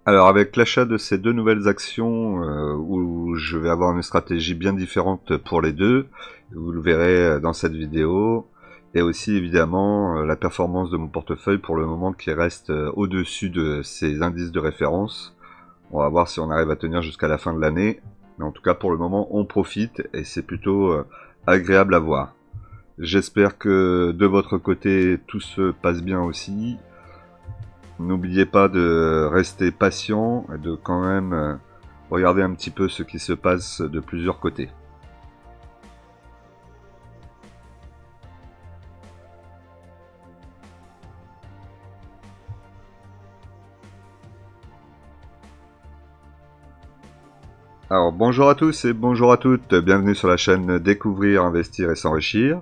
Alors avec l'achat de ces deux nouvelles actions où je vais avoir une stratégie bien différente pour les deux, vous le verrez dans cette vidéo, et aussi évidemment la performance de mon portefeuille pour le moment qui reste au-dessus de ces indices de référence. On va voir si on arrive à tenir jusqu'à la fin de l'année, mais en tout cas pour le moment on profite et c'est plutôt agréable à voir. J'espère que de votre côté tout se passe bien aussi. N'oubliez pas de rester patient et de quand même regarder un petit peu ce qui se passe de plusieurs côtés. Alors bonjour à tous et bonjour à toutes, bienvenue sur la chaîne Découvrir, Investir et S'enrichir.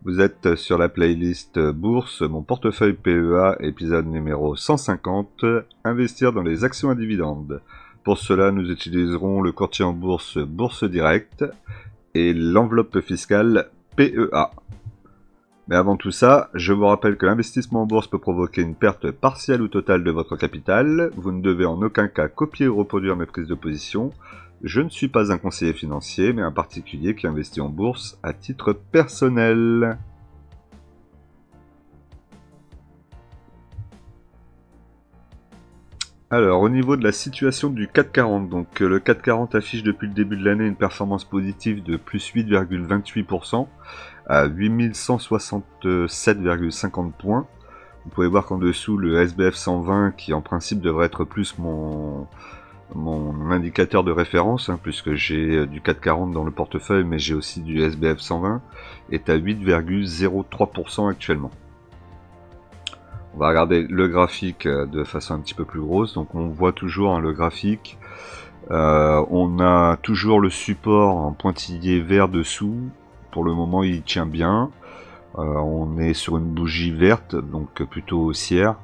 Vous êtes sur la playlist Bourse, mon portefeuille PEA, épisode numéro 150, Investir dans les actions à dividendes. Pour cela, nous utiliserons le courtier en bourse Bourse Direct et l'enveloppe fiscale PEA. Mais avant tout ça, je vous rappelle que l'investissement en bourse peut provoquer une perte partielle ou totale de votre capital. Vous ne devez en aucun cas copier ou reproduire mes prises de position. Je ne suis pas un conseiller financier, mais un particulier qui investit en bourse à titre personnel. Alors, au niveau de la situation du CAC 40, donc le CAC 40 affiche depuis le début de l'année une performance positive de plus 8,28% à 8167,50 points. Vous pouvez voir qu'en dessous, le SBF 120, qui en principe devrait être plus mon indicateur de référence, puisque j'ai du CAC 40 dans le portefeuille, mais j'ai aussi du SBF 120, est à 8,03% actuellement. On va regarder le graphique de façon un petit peu plus grosse. Donc on voit toujours le graphique. On a toujours le support en pointillé vert dessous. Pour le moment, il tient bien. On est sur une bougie verte, donc plutôt haussière.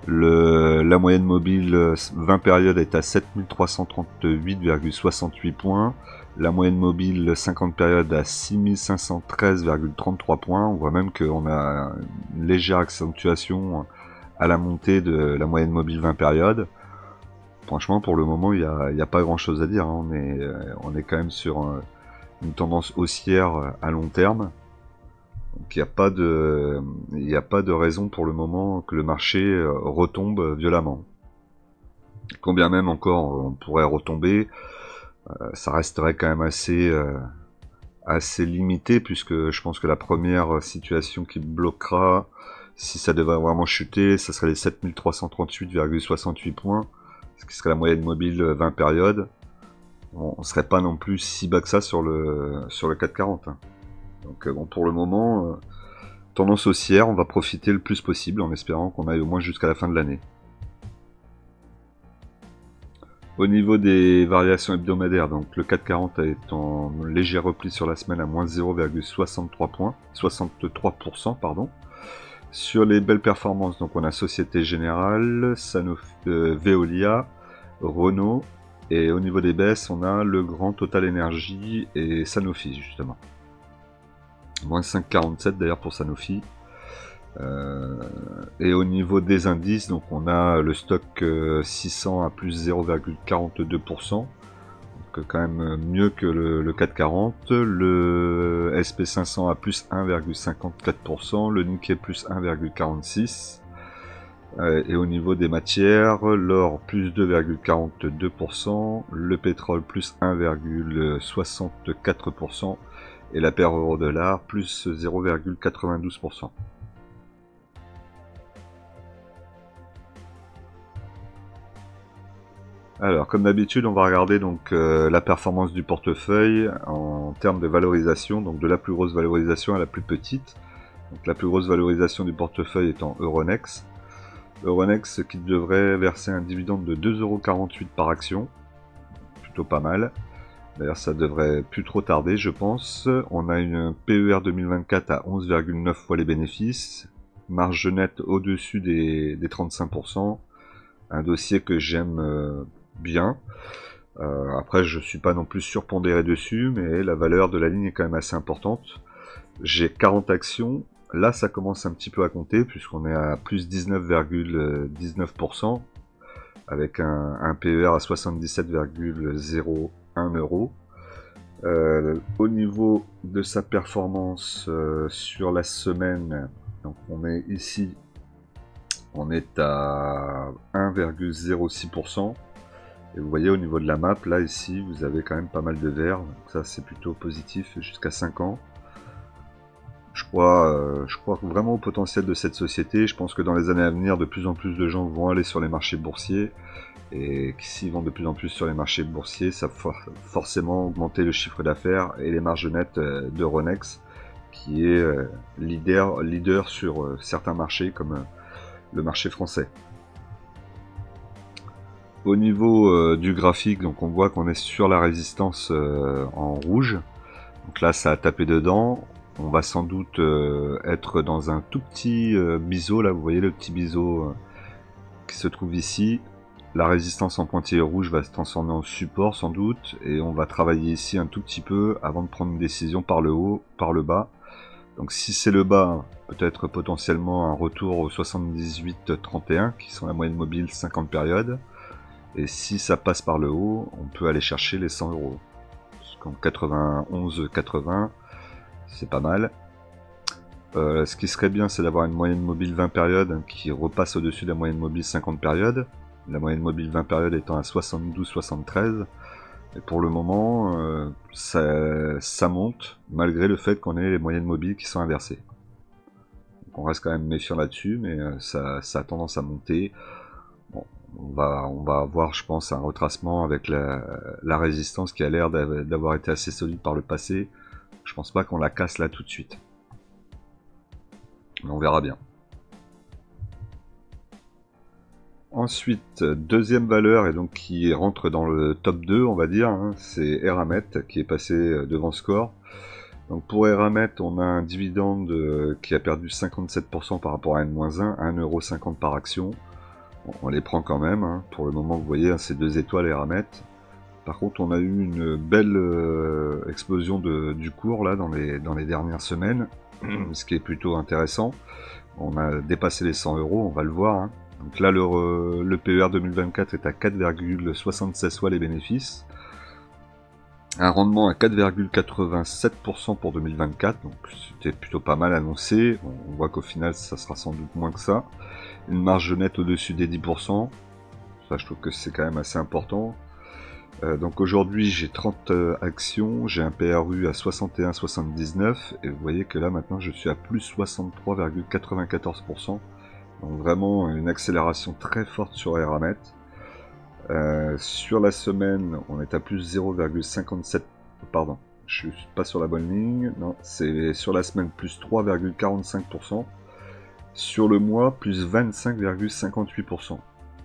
La moyenne mobile 20 périodes est à 7338,68 points. La moyenne mobile 50 périodes à 6513,33 points. On voit même qu'on a une légère accentuation à la montée de la moyenne mobile 20 périodes. Franchement, pour le moment, il n'y a pas grand chose à dire. On est quand même sur une tendance haussière à long terme. Donc il n'y a pas de raison pour le moment que le marché retombe violemment. Combien même encore on pourrait retomber, ça resterait quand même assez limité, puisque je pense que la première situation qui bloquera, si ça devait vraiment chuter, ça serait les 7338,68 points, ce qui serait la moyenne mobile 20 périodes. On ne serait pas non plus si bas que ça sur le CAC 40. Donc bon, pour le moment, tendance haussière, on va profiter le plus possible en espérant qu'on aille au moins jusqu'à la fin de l'année. Au niveau des variations hebdomadaires, donc le CAC 40 est en léger repli sur la semaine à moins 0,63%, pardon. Sur les belles performances, donc on a Société Générale, Veolia, Renault, et au niveau des baisses, on a le Grand Total Énergie et Sanofi justement. Moins 5,47 d'ailleurs pour Sanofi. Et au niveau des indices, donc on a le stock 600 à plus 0,42%, donc quand même mieux que le 440, le SP500 à plus 1,54%, le Nikkei plus 1,46%, et au niveau des matières, l'or plus 2,42%, le pétrole plus 1,64%, et la paire euro-dollar plus 0,92%. Alors, comme d'habitude, on va regarder donc la performance du portefeuille en termes de valorisation, donc de la plus grosse valorisation à la plus petite. Donc la plus grosse valorisation du portefeuille étant Euronext. Euronext qui devrait verser un dividende de 2,48€ par action, plutôt pas mal. D'ailleurs, ça devrait plus trop tarder, je pense. On a une PER 2024 à 11,9 fois les bénéfices, marge nette au-dessus des 35%. Un dossier que j'aime bien. Après, je suis pas non plus surpondéré dessus, mais la valeur de la ligne est quand même assez importante. J'ai 40 actions. Là, ça commence un petit peu à compter, puisqu'on est à plus 19,19%. avec un PER à 77,01 euros. Au niveau de sa performance sur la semaine, donc on est ici, on est à 1,06%. Et vous voyez au niveau de la map, là ici, vous avez quand même pas mal de verts. Donc ça c'est plutôt positif jusqu'à 5 ans. Je crois vraiment au potentiel de cette société. Je pense que dans les années à venir, de plus en plus de gens vont aller sur les marchés boursiers. Et s'ils vont de plus en plus sur les marchés boursiers, ça va forcément augmenter le chiffre d'affaires et les marges nettes d'Euronext, qui est leader sur certains marchés comme le marché français. Au niveau du graphique, donc on voit qu'on est sur la résistance en rouge. Donc là, ça a tapé dedans. On va sans doute être dans un tout petit biseau. Là, vous voyez le petit biseau qui se trouve ici. La résistance en pointillé rouge va se transformer en support sans doute. Et on va travailler ici un tout petit peu avant de prendre une décision par le haut, par le bas. Donc si c'est le bas, peut-être potentiellement un retour au 78-31, qui sont la moyenne mobile 50 périodes. Et si ça passe par le haut, on peut aller chercher les 100 euros. Comme 91-80, c'est pas mal. Ce qui serait bien, c'est d'avoir une moyenne mobile 20 périodes qui repasse au-dessus de la moyenne mobile 50 périodes. La moyenne mobile 20 périodes étant à 72-73. Et pour le moment, ça monte, malgré le fait qu'on ait les moyennes mobiles qui sont inversées. Donc on reste quand même méfiant là-dessus, mais ça a tendance à monter. Bon, on va avoir, je pense, un retracement avec la résistance qui a l'air d'avoir été assez solide par le passé. Je pense pas qu'on la casse là tout de suite. Mais on verra bien. Ensuite, deuxième valeur, et donc qui rentre dans le top 2, on va dire, hein, c'est Eramet qui est passé devant Score. Donc pour Eramet, on a un dividende qui a perdu 57% par rapport à N-1, 1,50€ par action. Bon, on les prend quand même, hein. Pour le moment, vous voyez, hein, c'est 2 étoiles Eramet. Par contre, on a eu une belle explosion du cours là dans les dernières semaines, ce qui est plutôt intéressant. On a dépassé les 100 euros, on va le voir, hein. Donc là, le PER 2024 est à 4,76 fois les bénéfices. Un rendement à 4,87% pour 2024, donc c'était plutôt pas mal annoncé. On voit qu'au final, ça sera sans doute moins que ça. Une marge nette au-dessus des 10%. Ça, je trouve que c'est quand même assez important. Donc aujourd'hui, j'ai 30 actions, j'ai un PRU à 61,79. Et vous voyez que là, maintenant, je suis à plus 63,94%. Donc vraiment une accélération très forte sur Eramet. Sur la semaine, on est à plus 0,57. Pardon, je suis pas sur la bonne ligne. Non, c'est sur la semaine plus 3,45%. Sur le mois, plus 25,58%.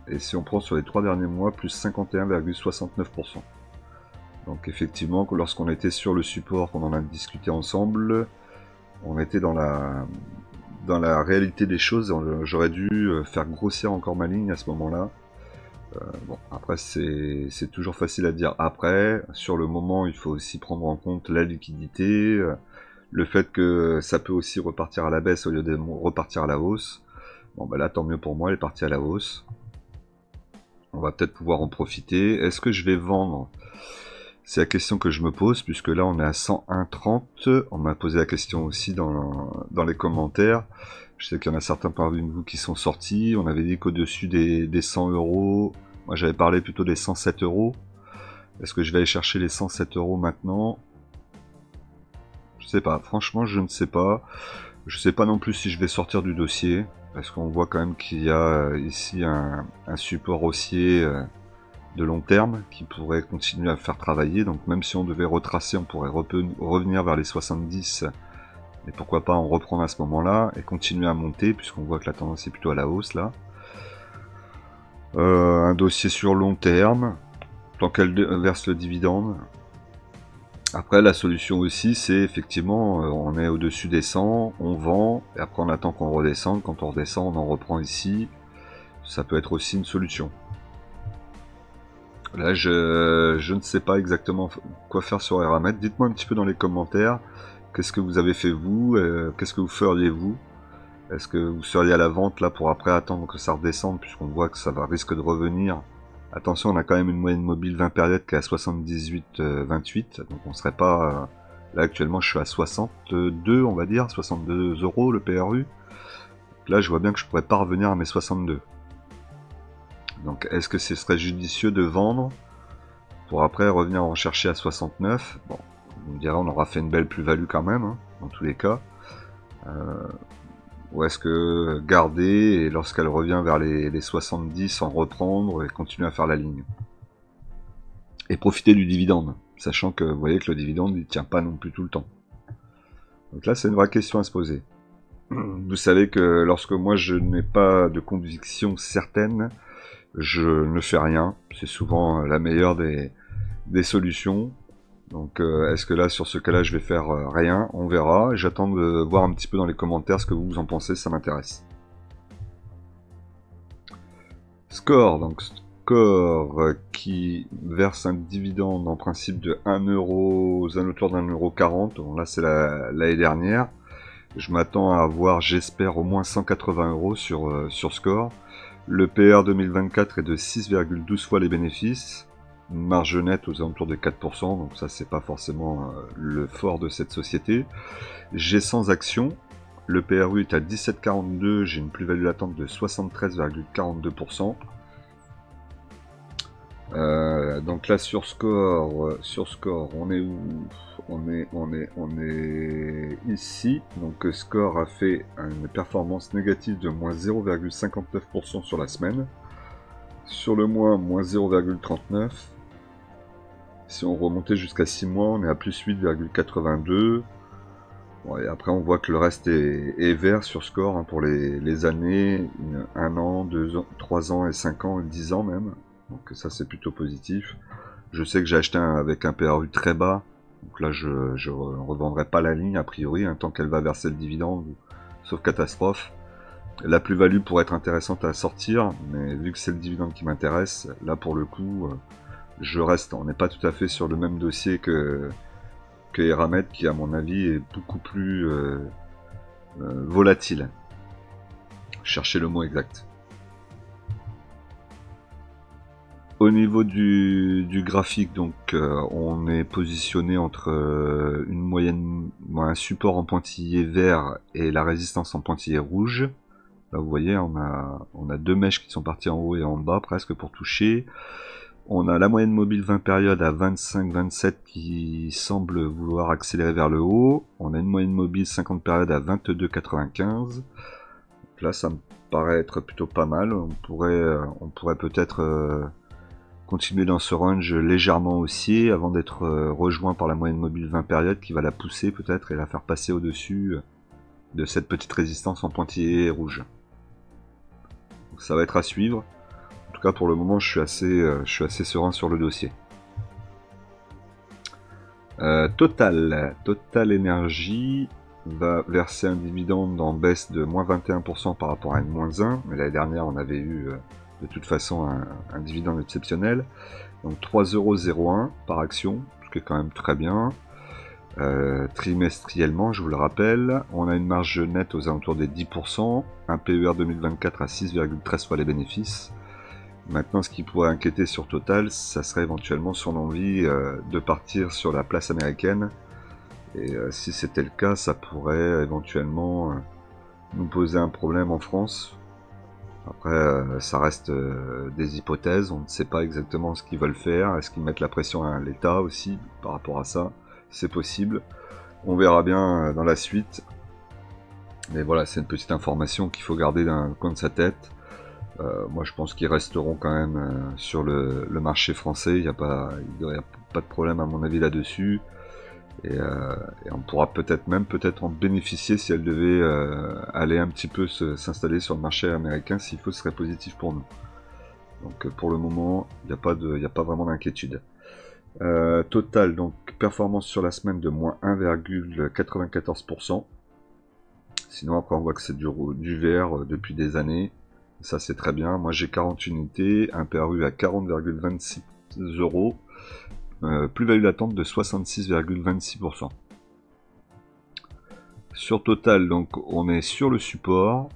Et si on prend sur les 3 derniers mois, plus 51,69%. Donc effectivement, lorsqu'on était sur le support, qu'on en a discuté ensemble, on était dans la réalité des choses. J'aurais dû faire grossir encore ma ligne à ce moment-là. Bon, après c'est toujours facile à dire après. Sur le moment, il faut aussi prendre en compte la liquidité, le fait que ça peut aussi repartir à la baisse au lieu de repartir à la hausse. Bon bah là, tant mieux pour moi, elle est partie à la hausse. On va peut-être pouvoir en profiter. Est-ce que je vais vendre? C'est la question que je me pose, puisque là on est à 101,30. On m'a posé la question aussi dans les commentaires. Je sais qu'il y en a certains parmi vous qui sont sortis. On avait dit qu'au-dessus des 100 euros, moi j'avais parlé plutôt des 107 euros. Est-ce que je vais aller chercher les 107 euros maintenant? Je sais pas, franchement je ne sais pas. Je sais pas non plus si je vais sortir du dossier, parce qu'on voit quand même qu'il y a ici un support haussier de long terme qui pourrait continuer à faire travailler. Donc même si on devait retracer, on pourrait revenir vers les 70, et pourquoi pas en reprendre à ce moment là et continuer à monter, puisqu'on voit que la tendance est plutôt à la hausse là. Un dossier sur long terme tant qu'elle verse le dividende. Après la solution aussi, c'est effectivement on est au dessus des 100, on vend et après on attend qu'on redescende. Quand on redescend, on en reprend ici. Ça peut être aussi une solution. Là, je ne sais pas exactement quoi faire sur Eramet. Dites-moi un petit peu dans les commentaires. Qu'est-ce que vous avez fait vous? Qu'est-ce que vous feriez vous? Est-ce que vous seriez à la vente là pour après attendre que ça redescende, puisqu'on voit que ça risque de revenir Attention, on a quand même une moyenne mobile 20 périodes qui est à 78,28, donc on serait pas... là actuellement je suis à 62, on va dire, 62 € le PRU. Donc là je vois bien que je pourrais pas revenir à mes 62. Donc est-ce que ce serait judicieux de vendre pour après revenir en chercher à 69? Bon, on me dira on aura fait une belle plus-value quand même, hein, dans tous les cas. Ou est-ce que garder et lorsqu'elle revient vers les 70 en reprendre et continuer à faire la ligne? Et profiter du dividende, sachant que vous voyez que le dividende il tient pas non plus tout le temps. Donc là c'est une vraie question à se poser. Vous savez que lorsque moi je n'ai pas de conviction certaine, je ne fais rien. C'est souvent la meilleure des solutions. Donc est-ce que là sur ce cas là je vais faire rien? On verra. J'attends de voir un petit peu dans les commentaires ce que vous en pensez, ça m'intéresse. Score, donc Score qui verse un dividende en principe de 1 € aux alentours d'1,40 €. Bon, là c'est l'année dernière. Je m'attends à avoir, j'espère, au moins 180 € sur Score. Le PR 2024 est de 6,12 fois les bénéfices. Une marge nette aux alentours de 4%, donc ça c'est pas forcément le fort de cette société. J'ai 100 actions. Le PRU est à 17,42, j'ai une plus-value latente de 73,42%. Donc là sur Score, on est où? On est ici. Donc Score a fait une performance négative de moins 0,59% sur la semaine. Sur le mois, moins 0,39. Si on remontait jusqu'à 6 mois, on est à plus 8,82. Bon, et après on voit que le reste est vert sur Score, hein, pour les années, 1 an, 2 ans, 3 ans et 5 ans et 10 ans même. Donc ça c'est plutôt positif. Je sais que j'ai acheté avec un PRU très bas. Donc là je ne revendrai pas la ligne a priori, hein, tant qu'elle va verser le dividende, sauf catastrophe. La plus-value pourrait être intéressante à sortir, mais vu que c'est le dividende qui m'intéresse, là pour le coup, je reste. On n'est pas tout à fait sur le même dossier que Eramet, qui à mon avis est beaucoup plus volatile. Cherchez le mot exact. Au niveau du graphique, donc on est positionné entre une moyenne, un support en pointillé vert et la résistance en pointillé rouge. Là vous voyez, on a deux mèches qui sont parties en haut et en bas presque pour toucher. On a la moyenne mobile 20 périodes à 25-27 qui semble vouloir accélérer vers le haut. On a une moyenne mobile 50 périodes à 22,95. Donc là ça me paraît être plutôt pas mal. On pourrait peut-être continuer dans ce range légèrement haussier avant d'être rejoint par la moyenne mobile 20 périodes qui va la pousser peut-être et la faire passer au-dessus de cette petite résistance en pointillé rouge. Donc ça va être à suivre. En tout cas pour le moment je suis assez serein sur le dossier. Total Energy va verser un dividende en baisse de moins 21% par rapport à une moins 1, mais l'année dernière on avait eu de toute façon un dividende exceptionnel. Donc 3,01 € par action, ce qui est quand même très bien. Trimestriellement, je vous le rappelle, on a une marge nette aux alentours des 10%, un PER 2024 à 6,13 fois les bénéfices. Maintenant, ce qui pourrait inquiéter sur Total, ça serait éventuellement son envie de partir sur la place américaine. Et si c'était le cas, ça pourrait éventuellement nous poser un problème en France. Après, ça reste des hypothèses, on ne sait pas exactement ce qu'ils veulent faire. Est-ce qu'ils mettent la pression à l'État aussi par rapport à ça? C'est possible. On verra bien dans la suite. Mais voilà, c'est une petite information qu'il faut garder dans le coin de sa tête. Moi, je pense qu'ils resteront quand même sur le marché français. Il n'y a pas de problème à mon avis là-dessus. Et on pourra peut-être en bénéficier si elle devait aller un petit peu s'installer sur le marché américain. S'il faut, ce serait positif pour nous. Donc pour le moment, il n'y a pas vraiment d'inquiétude. Total, donc performance sur la semaine de moins 1,94%. Sinon après on voit que c'est du vert depuis des années. Ça c'est très bien. Moi j'ai 40 unités, un PRU à 40,26 €. Plus-value latente de 66,26%. Sur Total, donc on est sur le support.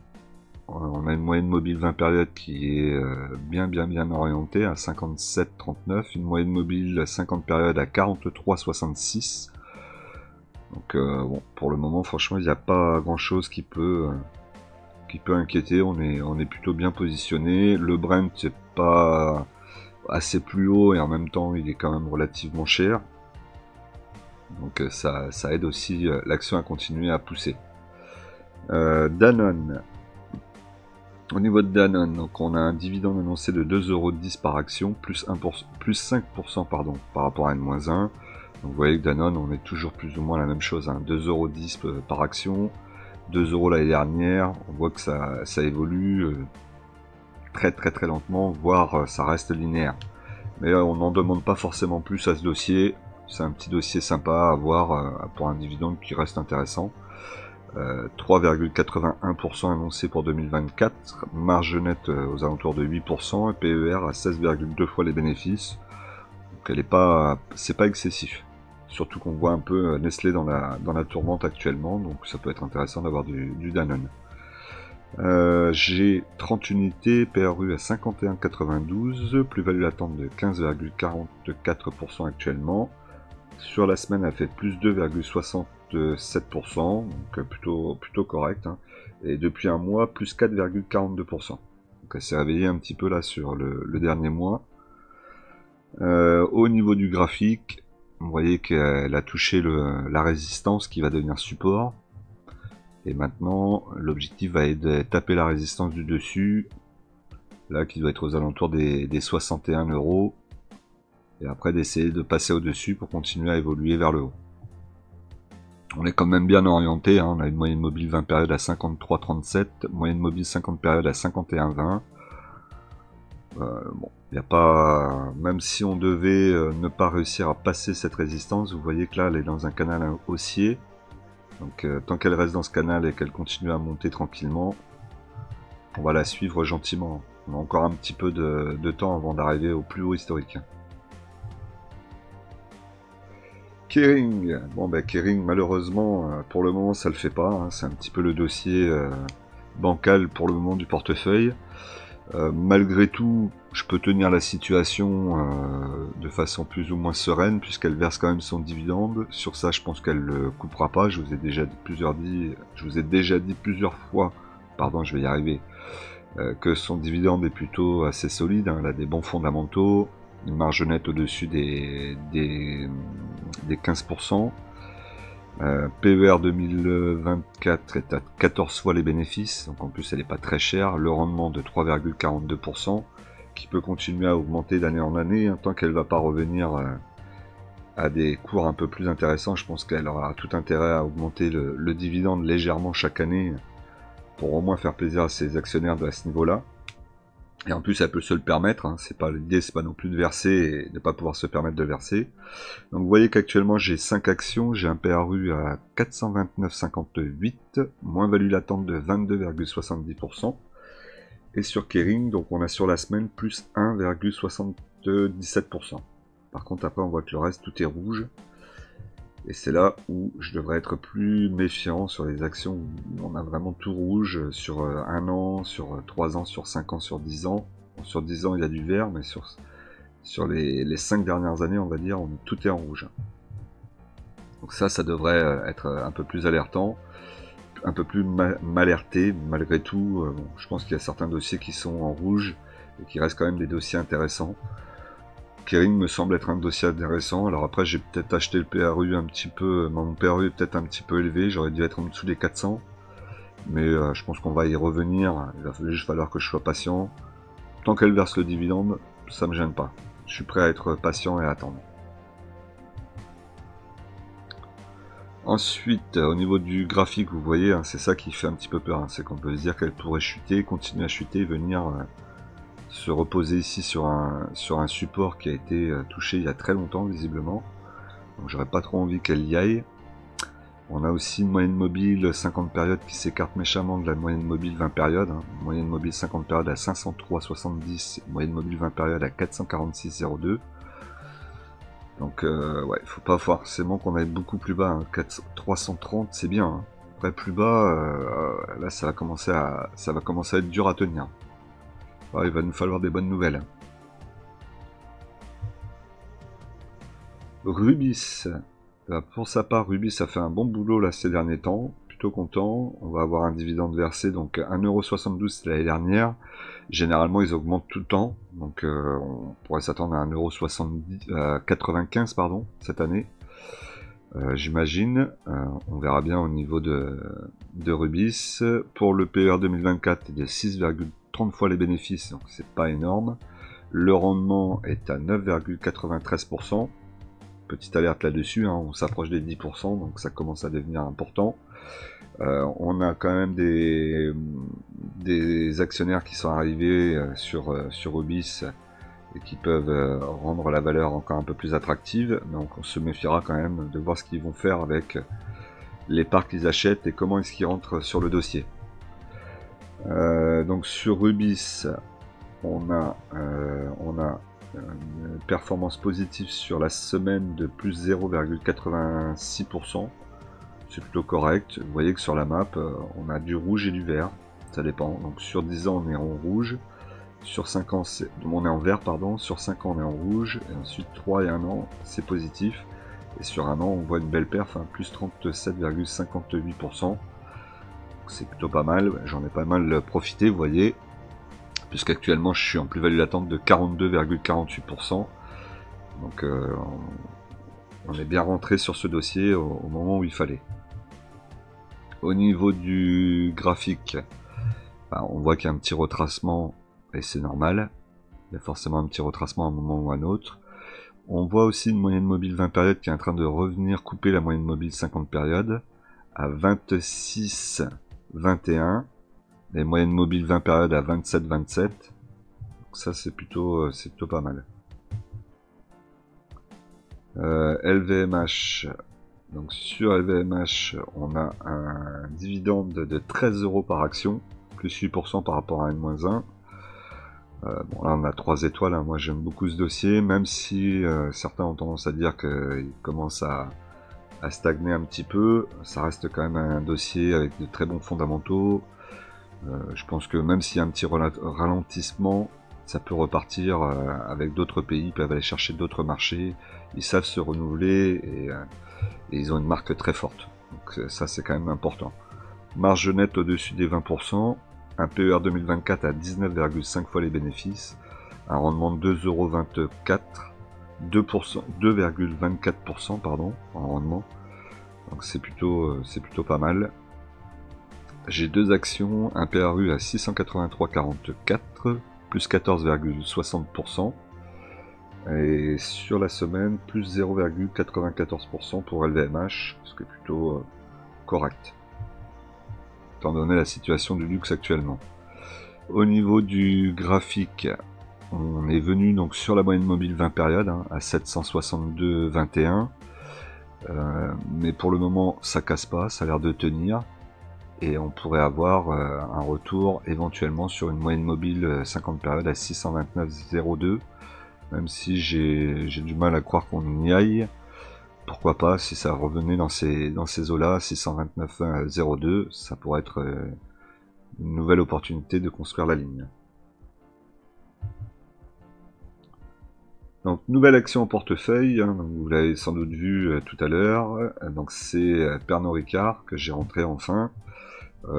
On a une moyenne mobile 20 périodes qui est bien orientée à 57,39. Une moyenne mobile 50 périodes à 43,66. Donc bon, pour le moment, franchement, il n'y a pas grand chose qui peut inquiéter. On est plutôt bien positionné. Le Brent, c'est pas assez plus haut et en même temps, il est quand même relativement cher. Donc ça aide aussi l'action à continuer à pousser. Danone. Au niveau de Danone, donc on a un dividende annoncé de 2,10€ par action, plus 5% pardon, par rapport à N-1. Donc vous voyez que Danone, on est toujours plus ou moins la même chose, hein, 2,10€ par action, 2€ l'année dernière. On voit que ça évolue très lentement, voire ça reste linéaire. Mais on n'en demande pas forcément plus à ce dossier. C'est un petit dossier sympa à avoir pour un dividende qui reste intéressant. 3,81% annoncé pour 2024, marge nette aux alentours de 8% et PER à 16,2 fois les bénéfices. Donc c'est pas excessif. Surtout qu'on voit un peu Nestlé dans la tourmente actuellement, donc ça peut être intéressant d'avoir du Danone. J'ai 30 unités, PRU à 51,92, plus-value latente de 15,44% actuellement. Sur la semaine, elle fait plus 2,67%, donc plutôt correct. Hein. Et depuis un mois, plus 4,42%. Donc elle s'est réveillée un petit peu là sur le dernier mois. Au niveau du graphique, vous voyez qu'elle a touché la résistance qui va devenir support. Et maintenant, l'objectif va être de taper la résistance du dessus, là qui doit être aux alentours des 61€. Et après d'essayer de passer au-dessus pour continuer à évoluer vers le haut. On est quand même bien orienté, hein. On a une moyenne mobile 20 périodes à 53,37, moyenne mobile 50 périodes à 51,20. Bon, il n'y a pas... Même si on devait ne pas réussir à passer cette résistance, vous voyez que là, elle est dans un canal haussier. Donc tant qu'elle reste dans ce canal et qu'elle continue à monter tranquillement, on va la suivre gentiment. On a encore un petit peu de temps avant d'arriver au plus haut historique. Kering, bon bah Kering malheureusement pour le moment ça le fait pas, hein. C'est un petit peu le dossier bancal pour le moment du portefeuille. Malgré tout, je peux tenir la situation de façon plus ou moins sereine puisqu'elle verse quand même son dividende. Sur ça, je pense qu'elle le coupera pas. Je vous ai déjà dit plusieurs fois, pardon, je vais y arriver, que son dividende est plutôt assez solide. Hein. Elle a des bons fondamentaux. Une marge nette au-dessus des 15%. PER 2024 est à 14 fois les bénéfices, donc en plus elle n'est pas très chère. Le rendement de 3,42%, qui peut continuer à augmenter d'année en année, hein, tant qu'elle ne va pas revenir à des cours un peu plus intéressants. Je pense qu'elle aura tout intérêt à augmenter le dividende légèrement chaque année, pour au moins faire plaisir à ses actionnaires à ce niveau-là. Et en plus, elle peut se le permettre. Hein. L'idée, c'est pas non plus de verser et de pas pouvoir se permettre de verser. Donc, vous voyez qu'actuellement, j'ai 5 actions. J'ai un PRU à 429,58, moins value latente de 22,70%. Et sur Kering, donc on a sur la semaine plus 1,77%. Par contre, après, on voit que le reste, tout est rouge. Et c'est là où je devrais être plus méfiant sur les actions où on a vraiment tout rouge sur 1 an, sur 3 ans, sur 5 ans, sur 10 ans. Bon, sur 10 ans, il y a du vert, mais sur les 5 dernières années, on va dire, tout est en rouge. Donc ça devrait être un peu plus alertant, un peu plus m'alerter. Malgré tout, bon, je pense qu'il y a certains dossiers qui sont en rouge et qui restent quand même des dossiers intéressants. Kering me semble être un dossier intéressant. Alors après, j'ai peut-être acheté le PRU un petit peu. Mon PRU est peut-être un petit peu élevé. J'aurais dû être en dessous des 400. Mais je pense qu'on va y revenir. Il va juste falloir que je sois patient. Tant qu'elle verse le dividende, ça me gêne pas. Je suis prêt à être patient et à attendre. Ensuite, au niveau du graphique, vous voyez, hein, c'est ça qui fait un petit peu peur. Hein, c'est qu'on peut se dire qu'elle pourrait chuter, continuer à chuter, venir... se reposer ici sur un support qui a été touché il y a très longtemps visiblement, donc j'aurais pas trop envie qu'elle y aille. On a aussi une moyenne mobile 50 périodes qui s'écarte méchamment de la moyenne mobile 20 périodes, hein. Moyenne mobile 50 périodes à 503,70, moyenne mobile 20 périodes à 446,02. Donc ouais, il faut pas forcément qu'on aille beaucoup plus bas, hein. 330 c'est bien, hein. Après plus bas, là ça va commencer à être dur à tenir. Il va nous falloir des bonnes nouvelles. Rubis. Pour sa part, Rubis a fait un bon boulot là ces derniers temps. Plutôt content. On va avoir un dividende versé, donc 1,72 € c'était l'année dernière. Généralement ils augmentent tout le temps. Donc on pourrait s'attendre à 1,95 € pardon, cette année. J'imagine. On verra bien au niveau de Rubis. Pour le PER 2024, il est 6,30 fois les bénéfices, donc c'est pas énorme. Le rendement est à 9,93%. Petite alerte là-dessus, hein, on s'approche des 10%, donc ça commence à devenir important. On a quand même des actionnaires qui sont arrivés sur Rubis et qui peuvent rendre la valeur encore un peu plus attractive, donc on se méfiera quand même de voir ce qu'ils vont faire avec les parts qu'ils achètent et comment est-ce qu'ils rentrent sur le dossier. Donc sur Rubis, on a une performance positive sur la semaine de plus 0,86%. C'est plutôt correct. Vous voyez que sur la map, on a du rouge et du vert. Ça dépend. Donc sur 10 ans, on est en rouge. Sur 5 ans, on est en vert, pardon. Sur 5 ans, on est en rouge. Et ensuite, 3 et 1 an, c'est positif. Et sur un an, on voit une belle perf, hein, plus 37,58%. C'est plutôt pas mal. J'en ai pas mal profité, vous voyez. Puisqu'actuellement, je suis en plus-value latente de 42,48%. Donc, on est bien rentré sur ce dossier au moment où il fallait. Au niveau du graphique, on voit qu'il y a un petit retracement, et c'est normal. Il y a forcément un petit retracement à un moment ou à un autre. On voit aussi une moyenne mobile 20 périodes qui est en train de revenir couper la moyenne mobile 50 périodes à 26,21. Les moyennes mobiles 20 périodes à 27,27. Donc ça c'est plutôt pas mal. LVMH. Donc sur LVMH, on a un dividende de 13 € par action, plus 8% par rapport à N-1. Bon là on a 3 étoiles, hein. Moi j'aime beaucoup ce dossier, même si certains ont tendance à dire qu'il commence à stagner un petit peu. Ça reste quand même un dossier avec de très bons fondamentaux. Je pense que même s'il y a un petit ralentissement, ça peut repartir avec d'autres pays, ils peuvent aller chercher d'autres marchés, ils savent se renouveler et ils ont une marque très forte. Donc ça c'est quand même important. Marge nette au-dessus des 20%, un PER 2024 à 19,5 fois les bénéfices, un rendement de 2,24 €, 2,24% pardon, en rendement. Donc c'est plutôt pas mal. J'ai deux actions, un PRU à 683,44, plus 14,60%. Et sur la semaine, plus 0,94% pour LVMH, ce qui est plutôt correct, étant donné la situation du luxe actuellement. Au niveau du graphique, on est venu donc sur la moyenne mobile 20 périodes, hein, à 762,21. Mais pour le moment, ça casse pas, ça a l'air de tenir. Et on pourrait avoir un retour éventuellement sur une moyenne mobile 50 périodes à 629,02. Même si j'ai du mal à croire qu'on y aille. Pourquoi pas, si ça revenait dans ces eaux-là, 629,02, ça pourrait être une nouvelle opportunité de construire la ligne. Donc nouvelle action en portefeuille, hein, vous l'avez sans doute vu tout à l'heure, donc c'est Pernod Ricard que j'ai rentré enfin.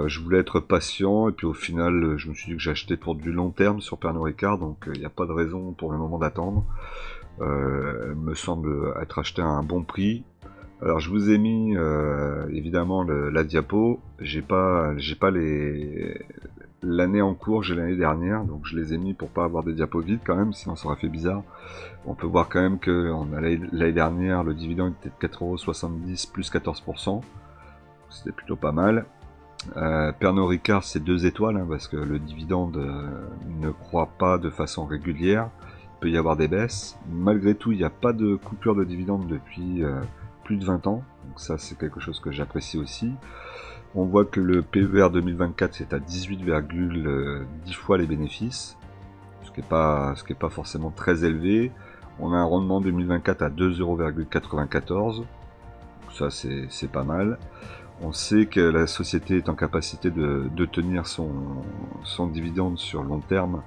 Je voulais être patient et puis au final je me suis dit que j'achetais pour du long terme sur Pernod Ricard, donc il n'y a pas de raison pour le moment d'attendre. Elle me semble être acheté à un bon prix. Alors je vous ai mis évidemment la diapo, j'ai pas l'année en cours, j'ai l'année dernière, donc je les ai mis pour pas avoir des diapos vides quand même, sinon ça aurait fait bizarre. On peut voir quand même que l'année dernière le dividende était de 4,70 € plus 14%, c'était plutôt pas mal. Pernod Ricard c'est 2 étoiles, hein, parce que le dividende ne croît pas de façon régulière, il peut y avoir des baisses. Malgré tout il n'y a pas de coupure de dividende depuis plus de 20 ans, donc ça c'est quelque chose que j'apprécie aussi. On voit que le PER 2024 c'est à 18,10 fois les bénéfices, ce qui est pas forcément très élevé. On a un rendement 2024 à 2,94 €, ça c'est pas mal. On sait que la société est en capacité de tenir son dividende sur long terme,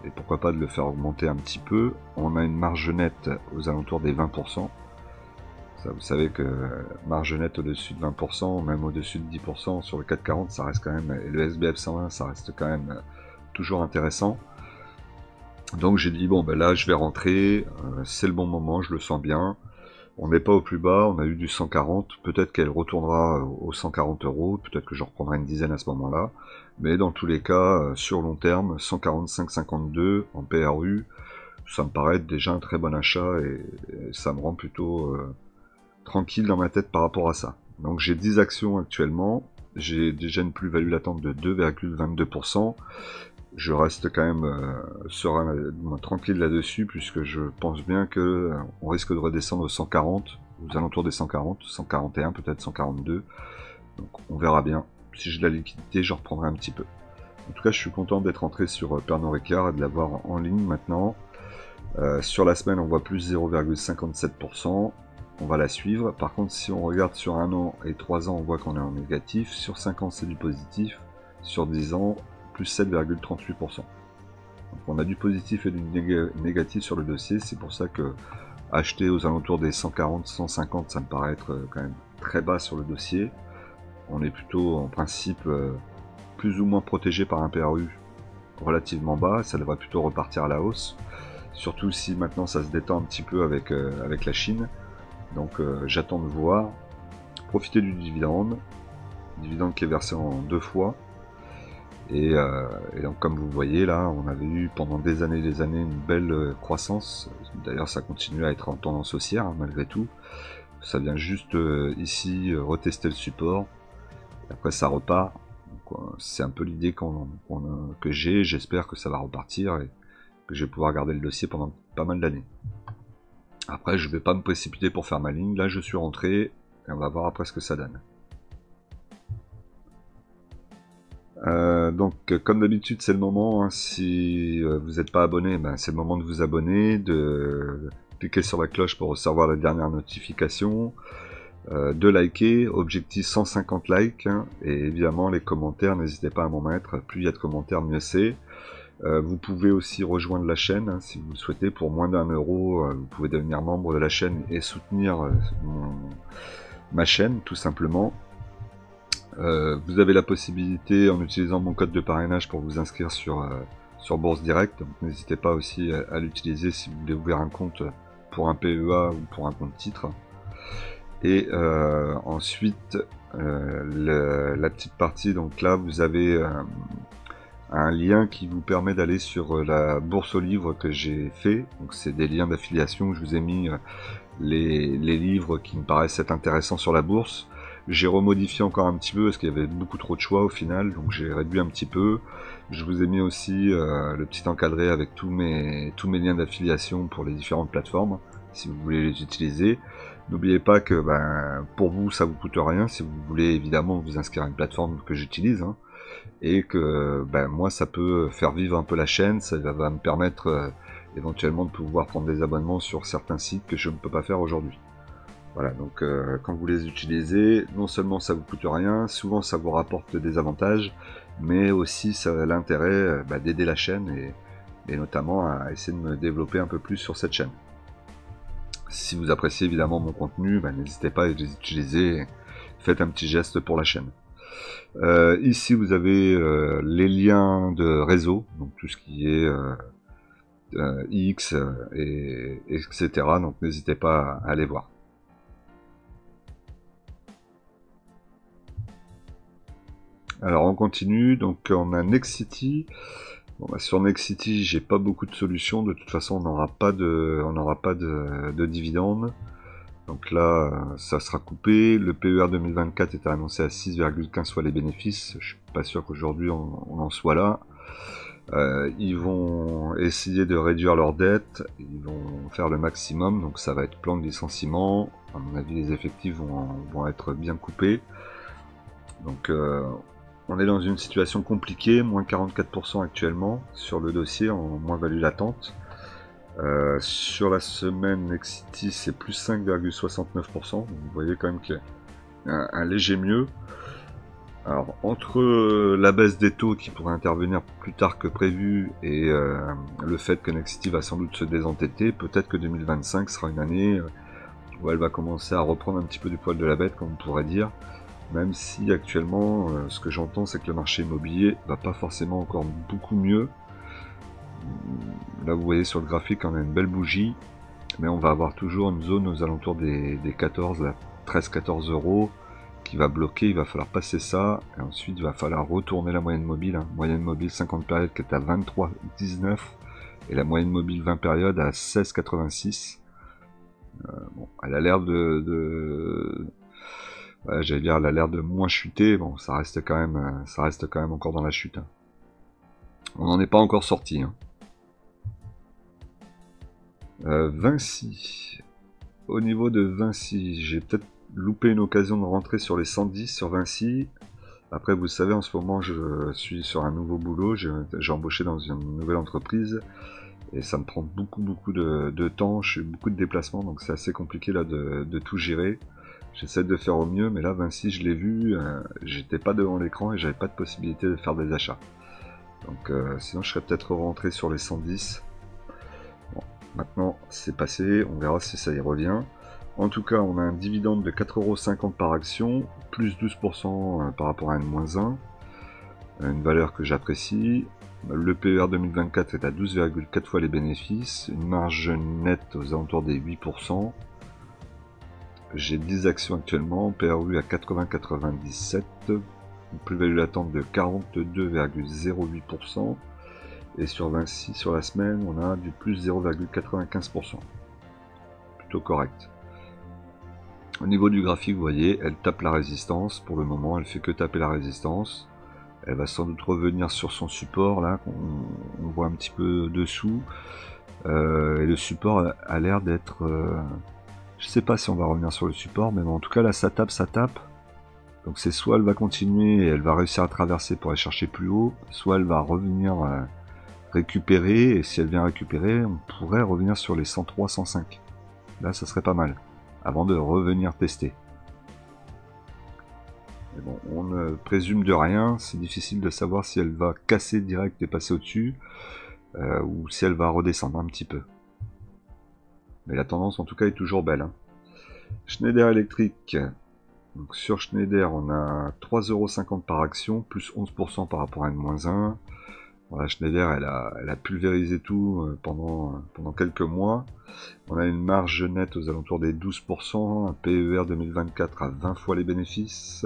et pourquoi pas de le faire augmenter un petit peu. On a une marge nette aux alentours des 20%. Ça, vous savez que marge nette au-dessus de 20%, même au-dessus de 10% sur le CAC 40, ça reste quand même, et le SBF 120, ça reste quand même toujours intéressant. Donc j'ai dit, bon ben là je vais rentrer, c'est le bon moment, je le sens bien. On n'est pas au plus bas, on a eu du 140, peut-être qu'elle retournera aux 140 euros, peut-être que j'en reprendrai une dizaine à ce moment-là. Mais dans tous les cas, sur long terme, 145,52 en PRU, ça me paraît être déjà un très bon achat et ça me rend plutôt tranquille dans ma tête par rapport à ça. Donc j'ai 10 actions actuellement, j'ai déjà une plus-value latente de 2,22%. Je reste quand même serein, tranquille là-dessus, puisque je pense bien que on risque de redescendre aux 140, aux alentours des 140, 141 peut-être 142. Donc on verra bien. Si j'ai de la liquidité, je reprendrai un petit peu. En tout cas, je suis content d'être entré sur Pernod Ricard et de l'avoir en ligne maintenant. Sur la semaine, on voit plus 0,57%. On va la suivre. Par contre, si on regarde sur 1 an et 3 ans, on voit qu'on est en négatif. Sur 5 ans, c'est du positif. Sur 10 ans, plus 7,38%. Donc on a du positif et du négatif sur le dossier. C'est pour ça que acheter aux alentours des 140, 150, ça me paraît être quand même très bas sur le dossier. On est plutôt en principe plus ou moins protégé par un PRU relativement bas. Ça devrait plutôt repartir à la hausse. Surtout si maintenant ça se détend un petit peu avec la Chine. Donc j'attends de voir. Profiter du dividende. Dividende qui est versé en 2 fois. Et donc comme vous voyez là, on avait eu pendant des années une belle croissance. D'ailleurs ça continue à être en tendance haussière hein, malgré tout. Ça vient juste ici retester le support. Et après ça repart. C'est un peu l'idée que j'ai. J'espère que ça va repartir et que je vais pouvoir garder le dossier pendant pas mal d'années. Après je vais pas me précipiter pour faire ma ligne. Là je suis rentré et on va voir après ce que ça donne. Donc comme d'habitude c'est le moment, hein, si vous n'êtes pas abonné, ben, c'est le moment de vous abonner, de cliquer sur la cloche pour recevoir la dernière notification, de liker, objectif 150 likes, hein, et évidemment les commentaires, n'hésitez pas à m'en mettre, plus il y a de commentaires mieux c'est. Vous pouvez aussi rejoindre la chaîne hein, si vous le souhaitez, pour moins d'1 €, vous pouvez devenir membre de la chaîne et soutenir ma chaîne tout simplement. Vous avez la possibilité, en utilisant mon code de parrainage, pour vous inscrire sur Bourse Direct. Donc n'hésitez pas aussi à l'utiliser si vous voulez ouvrir un compte pour un PEA ou pour un compte titre. Et ensuite, la petite partie, donc là vous avez un lien qui vous permet d'aller sur la bourse aux livres que j'ai fait. Donc c'est des liens d'affiliation où je vous ai mis les livres qui me paraissent être intéressants sur la bourse. J'ai remodifié encore un petit peu parce qu'il y avait beaucoup trop de choix au final, donc j'ai réduit un petit peu. Je vous ai mis aussi le petit encadré avec tous mes liens d'affiliation pour les différentes plateformes, si vous voulez les utiliser. N'oubliez pas que pour vous ça vous coûte rien, si vous voulez évidemment vous inscrire à une plateforme que j'utilise, hein, et que moi ça peut faire vivre un peu la chaîne, ça va me permettre éventuellement de pouvoir prendre des abonnements sur certains sites que je ne peux pas faire aujourd'hui. Voilà, donc quand vous les utilisez, non seulement ça vous coûte rien, souvent ça vous rapporte des avantages, mais aussi ça a l'intérêt d'aider la chaîne et notamment à essayer de me développer un peu plus sur cette chaîne. Si vous appréciez évidemment mon contenu, n'hésitez pas à les utiliser, faites un petit geste pour la chaîne. Ici vous avez les liens de réseau, donc tout ce qui est X, etc. Donc n'hésitez pas à aller voir. Alors on continue, donc on a Nexity. Bon, sur Nexity, j'ai pas beaucoup de solutions. De toute façon, on n'aura pas de dividendes. Donc là, ça sera coupé. Le PER 2024 est annoncé à 6,15 fois les bénéfices. Je suis pas sûr qu'aujourd'hui on en soit là. Ils vont essayer de réduire leur dette. Ils vont faire le maximum. Donc ça va être plan de licenciement. À mon avis, les effectifs vont être bien coupés. Donc on est dans une situation compliquée, moins 44% actuellement sur le dossier en moins-value latente. Sur la semaine Nexity, c'est plus 5,69%. Vous voyez quand même qu'il un léger mieux. Alors, entre la baisse des taux qui pourrait intervenir plus tard que prévu et le fait que Nexity va sans doute se désendetter, peut-être que 2025 sera une année où elle va commencer à reprendre un petit peu du poil de la bête, comme on pourrait dire, même si actuellement, ce que j'entends, c'est que le marché immobilier va pas forcément encore beaucoup mieux. Là, vous voyez sur le graphique, on a une belle bougie, mais on va avoir toujours une zone aux alentours des 14, 13-14 euros, qui va bloquer. Il va falloir passer ça, et ensuite il va falloir retourner la moyenne mobile, moyenne mobile 50 périodes qui est à 23,19 et la moyenne mobile 20 périodes à 16,86. Bon, elle a l'air ouais, j'allais dire, elle a l'air de moins chuter. Bon, ça reste quand même encore dans la chute. Hein. On n'en est pas encore sorti. Hein. Vinci. Au niveau de Vinci, j'ai peut-être loupé une occasion de rentrer sur les 110 sur Vinci. Après, vous savez, en ce moment, je suis sur un nouveau boulot. J'ai embauché dans une nouvelle entreprise. Et ça me prend beaucoup de temps. Je fais beaucoup de déplacements, donc c'est assez compliqué là de tout gérer. J'essaie de faire au mieux, mais là, Vinci, je l'ai vu. J'étais pas devant l'écran et j'avais pas de possibilité de faire des achats. Donc, sinon, je serais peut-être rentré sur les 110. Bon, maintenant, c'est passé. On verra si ça y revient. En tout cas, on a un dividende de 4,50€ par action, plus 12% par rapport à N-1, une valeur que j'apprécie. Le PER 2024 est à 12,4 fois les bénéfices, une marge nette aux alentours des 8%. J'ai 10 actions actuellement, PRU à 80,97, une plus-value latente de 42,08%. Et sur Vinci, sur la semaine, on a du plus 0,95%. Plutôt correct. Au niveau du graphique, vous voyez, elle tape la résistance. Pour le moment, elle fait que taper la résistance. Elle va sans doute revenir sur son support, là, on voit un petit peu dessous. Et le support a l'air d'être... je sais pas si on va revenir sur le support, mais bon, en tout cas, là, ça tape, ça tape. Donc c'est soit elle va continuer et elle va réussir à traverser pour aller chercher plus haut, soit elle va revenir récupérer, et si elle vient récupérer, on pourrait revenir sur les 103, 105. Là, ça serait pas mal, avant de revenir tester. Mais bon, on ne présume de rien, c'est difficile de savoir si elle va casser direct et passer au-dessus, ou si elle va redescendre un petit peu. Mais la tendance en tout cas est toujours belle. Hein. Schneider Electric, donc sur Schneider on a 3,50€ par action, plus 11% par rapport à N-1. Voilà, Schneider elle a pulvérisé tout pendant quelques mois. On a une marge nette aux alentours des 12%, un PER 2024 à 20 fois les bénéfices.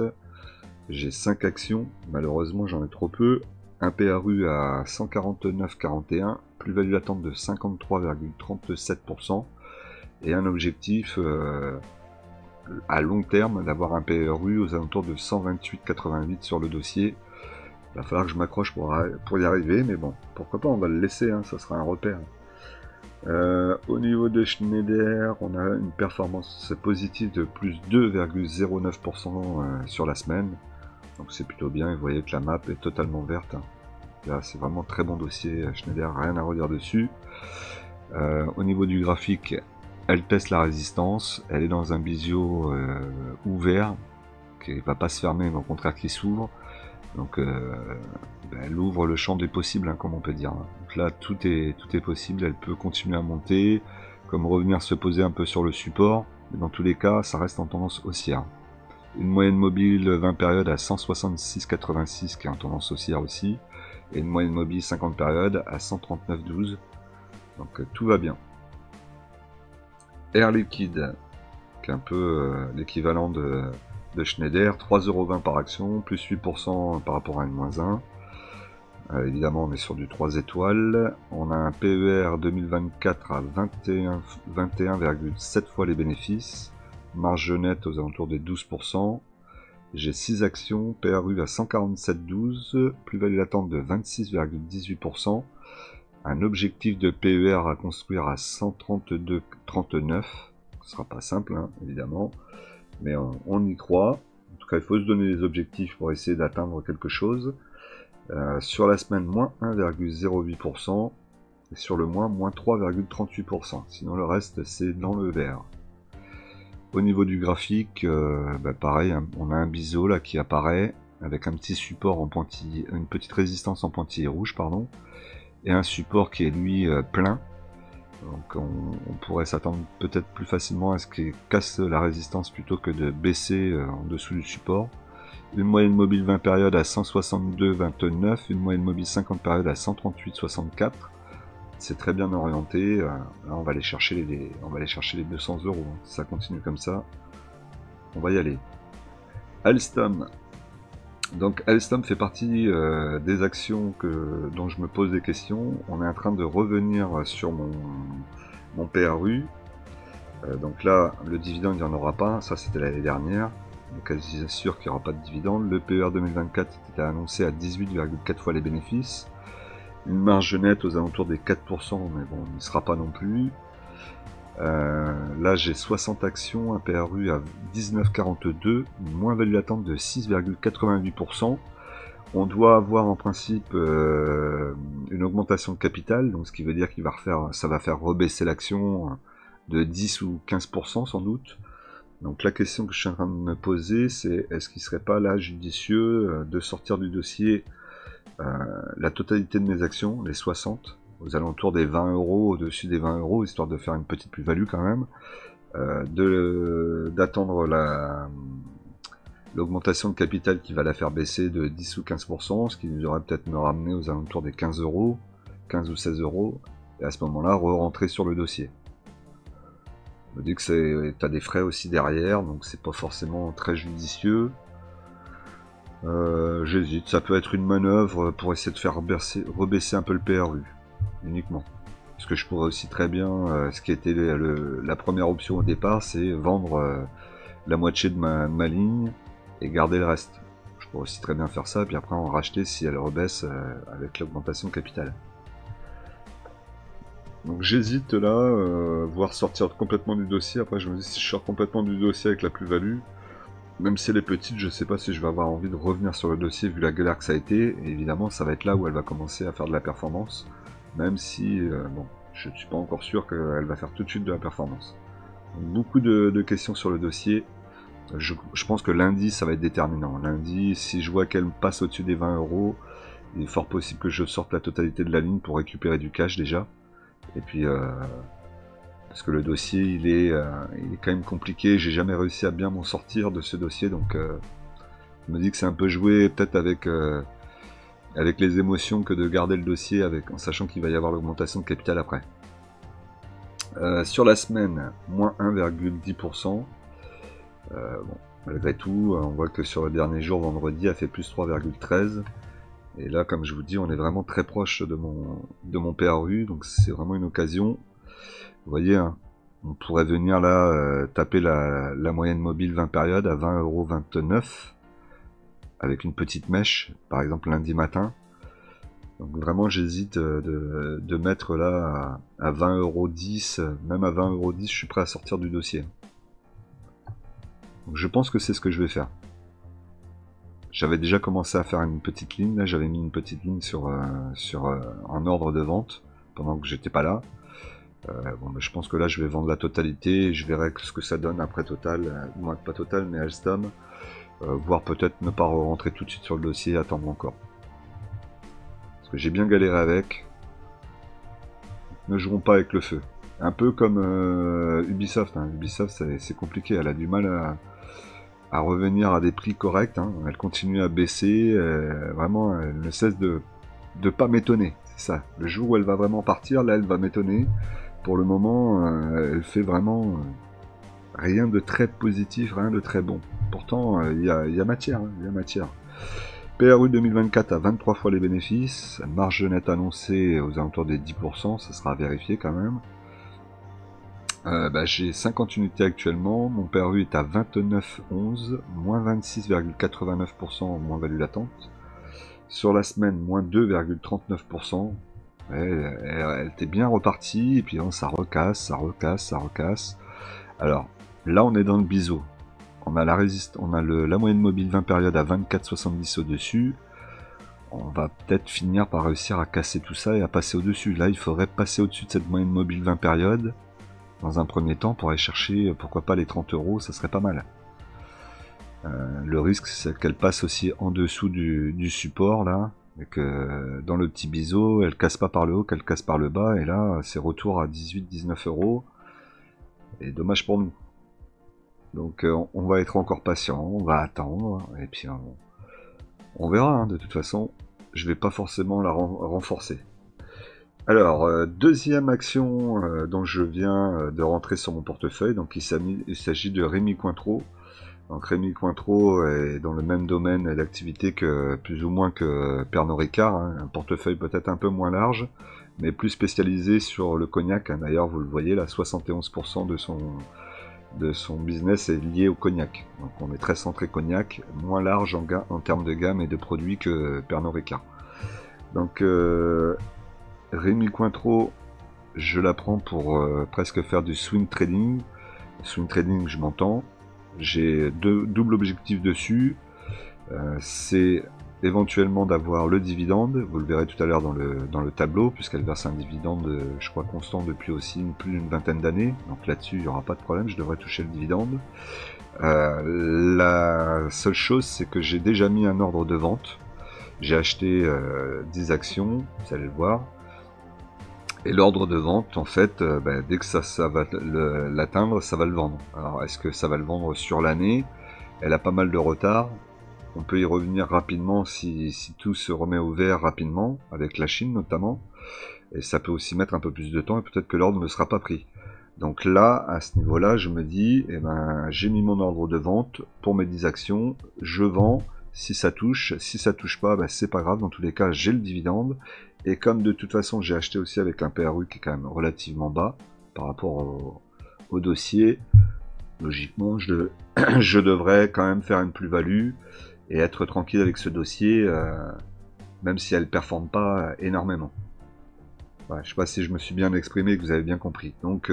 J'ai 5 actions, malheureusement j'en ai trop peu. Un PRU à 149,41, plus-value latente de 53,37%. Et un objectif à long terme d'avoir un PRU aux alentours de 128,88 sur le dossier. Il va falloir que je m'accroche pour y arriver, mais bon, pourquoi pas, on va le laisser, hein, ça sera un repère. Au niveau de Schneider, on a une performance positive de plus 2,09% sur la semaine. Donc c'est plutôt bien, et vous voyez que la map est totalement verte. Hein. Là, c'est vraiment très bon dossier Schneider, rien à redire dessus. Au niveau du graphique, elle teste la résistance, elle est dans un bisio ouvert, qui ne va pas se fermer, mais au contraire qui s'ouvre. Donc elle ouvre le champ des possibles, hein, comme on peut dire. Donc là, tout est possible, elle peut continuer à monter, comme revenir se poser un peu sur le support, mais dans tous les cas, ça reste en tendance haussière. Une moyenne mobile 20 périodes à 166,86 qui est en tendance haussière aussi, et une moyenne mobile 50 périodes à 139,12. Donc tout va bien. Air Liquide, qui est un peu l'équivalent de Schneider, 3,20€ par action, plus 8% par rapport à N-1. Évidemment, on est sur du 3 étoiles. On a un PER 2024 à 21,7 fois les bénéfices. Marge nette aux alentours des 12%. J'ai 6 actions, PRU à 147,12, plus-value latente de 26,18%. Un objectif de PER à construire à 132,39. Ce sera pas simple, hein, évidemment, mais on y croit. En tout cas, il faut se donner des objectifs pour essayer d'atteindre quelque chose. Sur la semaine, moins 1,08%, et sur le mois, moins 3,38%. Sinon, le reste, c'est dans le vert. Au niveau du graphique, pareil, hein, on a un biseau là qui apparaît avec un petit support en pointillé, une petite résistance en pointillé rouge, pardon, et un support qui est lui plein. Donc on pourrait s'attendre peut-être plus facilement à ce qu'il casse la résistance plutôt que de baisser en dessous du support. Une moyenne mobile 20 périodes à 162,29, une moyenne mobile 50 périodes à 138,64. C'est très bien orienté. Là, on va aller chercher les 200 €. Hein. Si ça continue comme ça, on va y aller. Alstom. Donc Alstom fait partie des actions dont je me pose des questions. On est en train de revenir sur mon PRU. Donc là, le dividende, il n'y en aura pas. Ça, c'était l'année dernière. Donc quasi sûr qu'il n'y aura pas de dividende. Le PER 2024 était annoncé à 18,4 fois les bénéfices. Une marge nette aux alentours des 4%, mais bon, il n'y sera pas non plus. Là, j'ai 60 actions, un PRU à 19,42, une moins-value latente de 6,88%. On doit avoir en principe une augmentation de capital, donc ce qui veut dire qu'il va ça va faire rebaisser l'action de 10 ou 15% sans doute. Donc la question que je suis en train de me poser, c'est est-ce qu'il ne serait pas là judicieux de sortir du dossier la totalité de mes actions, les 60, aux alentours des 20 €, au-dessus des 20 €, histoire de faire une petite plus-value quand même, d'attendre l'augmentation de capital qui va la faire baisser de 10 ou 15%, ce qui devrait peut-être me ramener aux alentours des 15 €, 15 ou 16 €, et à ce moment-là, re-rentrer sur le dossier. Je me dis que t'as des frais aussi derrière, donc c'est pas forcément très judicieux. J'hésite, ça peut être une manœuvre pour essayer de faire rebaisser un peu le PRU, uniquement. Parce que je pourrais aussi très bien, ce qui était la première option au départ, c'est vendre la moitié de ma ligne et garder le reste. Je pourrais aussi très bien faire ça, puis après en racheter si elle rebaisse avec l'augmentation capitale. Donc j'hésite là, voire sortir complètement du dossier. Après je me dis si je sors complètement du dossier avec la plus-value, même si elle est petite, je sais pas si je vais avoir envie de revenir sur le dossier vu la galère que ça a été. Et évidemment, ça va être là où elle va commencer à faire de la performance. Même si, bon, je ne suis pas encore sûr qu'elle va faire tout de suite de la performance. Donc, beaucoup de questions sur le dossier. Je pense que lundi, ça va être déterminant. Lundi, si je vois qu'elle passe au-dessus des 20 €, il est fort possible que je sorte la totalité de la ligne pour récupérer du cash déjà. Et puis... parce que le dossier il est quand même compliqué, j'ai jamais réussi à bien m'en sortir de ce dossier, donc je me dis que c'est un peu joué peut-être avec les émotions que de garder le dossier en sachant qu'il va y avoir l'augmentation de capital après. Sur la semaine, moins 1,10%. Bon, malgré tout, on voit que sur le dernier jour, vendredi, a fait plus 3,13%. Et là, comme je vous dis, on est vraiment très proche de mon PRU, donc c'est vraiment une occasion. Vous voyez, hein, on pourrait venir là taper la moyenne mobile 20 périodes à 20,29 € avec une petite mèche, par exemple lundi matin. Donc vraiment j'hésite de mettre là à 20,10 €, même à 20,10 €, je suis prêt à sortir du dossier. Donc je pense que c'est ce que je vais faire. J'avais déjà commencé à faire une petite ligne, là j'avais mis une petite ligne en ordre de vente pendant que j'étais pas là. Bon, je pense que là je vais vendre la totalité et je verrai ce que ça donne après Total, moins pas Total mais Alstom, voire peut-être ne pas rentrer tout de suite sur le dossier et attendre encore. Parce que j'ai bien galéré avec. Ne jouons pas avec le feu. Un peu comme Ubisoft, hein. Ubisoft c'est compliqué, elle a du mal à revenir à des prix corrects, hein. Elle continue à baisser, vraiment elle ne cesse de pas m'étonner, c'est ça. Le jour où elle va vraiment partir, là elle va m'étonner. Pour le moment, elle fait vraiment rien de très positif, rien de très bon. Pourtant, il y a matière, hein, il y a matière. PRU 2024 à 23 fois les bénéfices, marge nette annoncée aux alentours des 10%, ça sera vérifié quand même. J'ai 50 unités actuellement, mon PRU est à 29,11, moins 26,89% en moins-value latente. Sur la semaine, moins 2,39%. Elle était bien repartie, et puis ça recasse, ça recasse, ça recasse. Alors, là on est dans le biseau. On a la moyenne mobile 20 périodes à 24,70 au-dessus. On va peut-être finir par réussir à casser tout ça et à passer au-dessus. Là, il faudrait passer au-dessus de cette moyenne mobile 20 périodes dans un premier temps pour aller chercher, pourquoi pas les 30 €, ça serait pas mal. Le risque, c'est qu'elle passe aussi en dessous du support, là, et que dans le petit biseau, elle casse pas par le haut, qu'elle casse par le bas, et là, c'est retour à 18-19 €, et dommage pour nous. Donc on va être encore patient, on va attendre, et puis on verra, hein, de toute façon, je vais pas forcément la renforcer. Alors, deuxième action dont je viens de rentrer sur mon portefeuille, donc il s'agit de Rémi Cointreau. Donc Rémi Cointreau est dans le même domaine d'activité que plus ou moins que Pernod Ricard, hein, un portefeuille peut-être un peu moins large, mais plus spécialisé sur le cognac. Hein. D'ailleurs, vous le voyez, là, 71% de son business est lié au cognac. Donc on est très centré cognac, moins large en termes de gamme et de produits que Pernod Ricard. Donc Rémi Cointreau, je la prends pour presque faire du swing trading. Swing trading, je m'entends. J'ai double objectif dessus. C'est éventuellement d'avoir le dividende. Vous le verrez tout à l'heure dans le tableau, puisqu'elle verse un dividende, je crois, constant depuis aussi plus d'une vingtaine d'années. Donc là-dessus, il n'y aura pas de problème, je devrais toucher le dividende. La seule chose, c'est que j'ai déjà mis un ordre de vente. J'ai acheté 10 actions, vous allez le voir. Et l'ordre de vente, en fait, dès que ça va l'atteindre, ça va le vendre. Alors, est-ce que ça va le vendre sur l'année? Elle a pas mal de retard. On peut y revenir rapidement si tout se remet au vert rapidement, avec la Chine notamment. Et ça peut aussi mettre un peu plus de temps, et peut-être que l'ordre ne sera pas pris. Donc là, à ce niveau-là, je me dis, j'ai mis mon ordre de vente pour mes 10 actions, je vends. Si ça touche pas, c'est pas grave, dans tous les cas, j'ai le dividende. Et comme de toute façon, j'ai acheté aussi avec un PRU qui est quand même relativement bas par rapport au dossier, logiquement, je devrais quand même faire une plus-value et être tranquille avec ce dossier, même si elle ne performe pas énormément. Ouais, je sais pas si je me suis bien exprimé et que vous avez bien compris. Donc,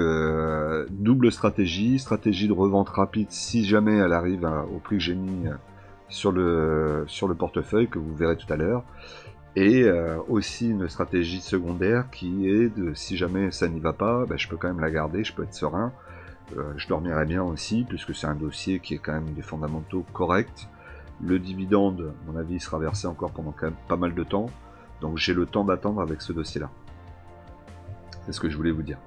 double stratégie de revente rapide si jamais elle arrive au prix que j'ai mis sur le portefeuille, que vous verrez tout à l'heure. Et aussi une stratégie secondaire qui est de, si jamais ça n'y va pas, je peux quand même la garder, je peux être serein. Je dormirai bien aussi, puisque c'est un dossier qui est quand même des fondamentaux corrects. Le dividende, à mon avis, sera versé encore pendant quand même pas mal de temps. Donc j'ai le temps d'attendre avec ce dossier-là. C'est ce que je voulais vous dire.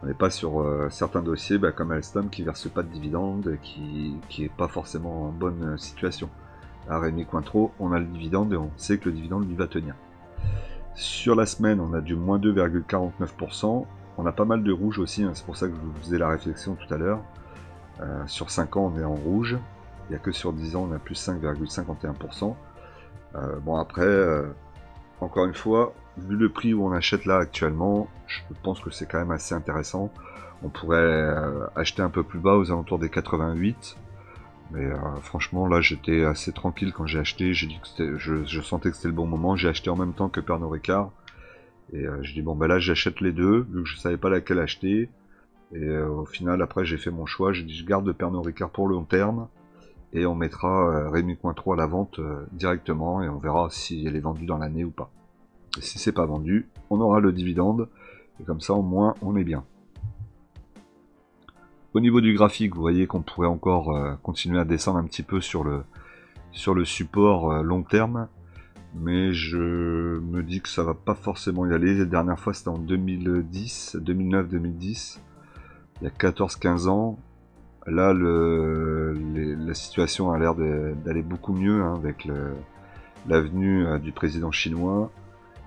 On n'est pas sur certains dossiers comme Alstom qui ne verse pas de dividende, qui n'est pas forcément en bonne situation. À Rémi Cointreau, on a le dividende et on sait que le dividende lui va tenir. Sur la semaine, on a du moins 2,49%. On a pas mal de rouge aussi, hein, c'est pour ça que je vous faisais la réflexion tout à l'heure. Sur 5 ans, on est en rouge. Il n'y a que sur 10 ans, on a plus 5,51%. Bon, après, encore une fois, vu le prix où on achète là actuellement, je pense que c'est quand même assez intéressant. On pourrait acheter un peu plus bas, aux alentours des 88. Mais franchement, là, j'étais assez tranquille quand j'ai acheté. J'ai dit que je sentais que c'était le bon moment. J'ai acheté en même temps que Pernod Ricard. Et je dis, bon, là, j'achète les deux, vu que je savais pas laquelle acheter. Et au final, après, j'ai fait mon choix. J'ai dit, je garde Pernod Ricard pour le long terme. Et on mettra Rémi Cointreau à la vente directement. Et on verra si elle est vendue dans l'année ou pas. Et si c'est pas vendu, on aura le dividende. Et comme ça, au moins, on est bien. Au niveau du graphique, vous voyez qu'on pourrait encore continuer à descendre un petit peu sur le support long terme. Mais je me dis que ça va pas forcément y aller. La dernière fois, c'était en 2009-2010. Il y a 14-15 ans. Là, la situation a l'air d'aller beaucoup mieux hein, avec la venue du président chinois.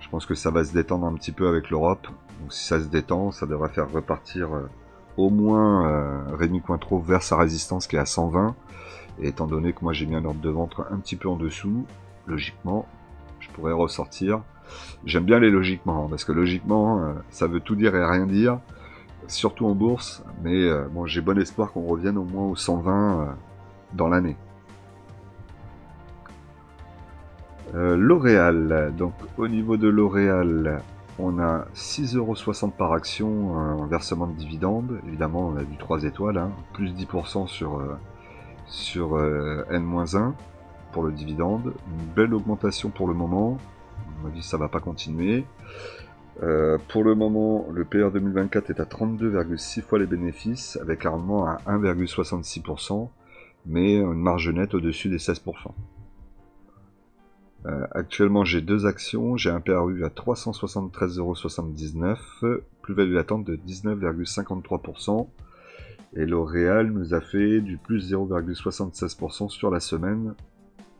Je pense que ça va se détendre un petit peu avec l'Europe. Donc si ça se détend, ça devrait faire repartir au moins Rémi Cointreau vers sa résistance qui est à 120. Et étant donné que moi j'ai mis un ordre de vente un petit peu en dessous, logiquement, je pourrais ressortir. J'aime bien les logiquement, parce que logiquement, ça veut tout dire et rien dire, surtout en bourse. Mais bon, j'ai bon espoir qu'on revienne au moins aux 120 dans l'année. L'Oréal, donc au niveau de l'Oréal, on a 6,60 € par action en versement de dividendes. Évidemment, on a du 3 étoiles, hein, plus 10% sur N-1 pour le dividende. Une belle augmentation pour le moment. À mon avis, ça va pas continuer. Pour le moment, le PR 2024 est à 32,6 fois les bénéfices, avec un rendement à 1,66%, mais une marge nette au-dessus des 16%. Actuellement, j'ai deux actions, j'ai un PRU à 373,79 €, plus-value latente de 19,53%, et L'Oréal nous a fait du plus 0,76% sur la semaine,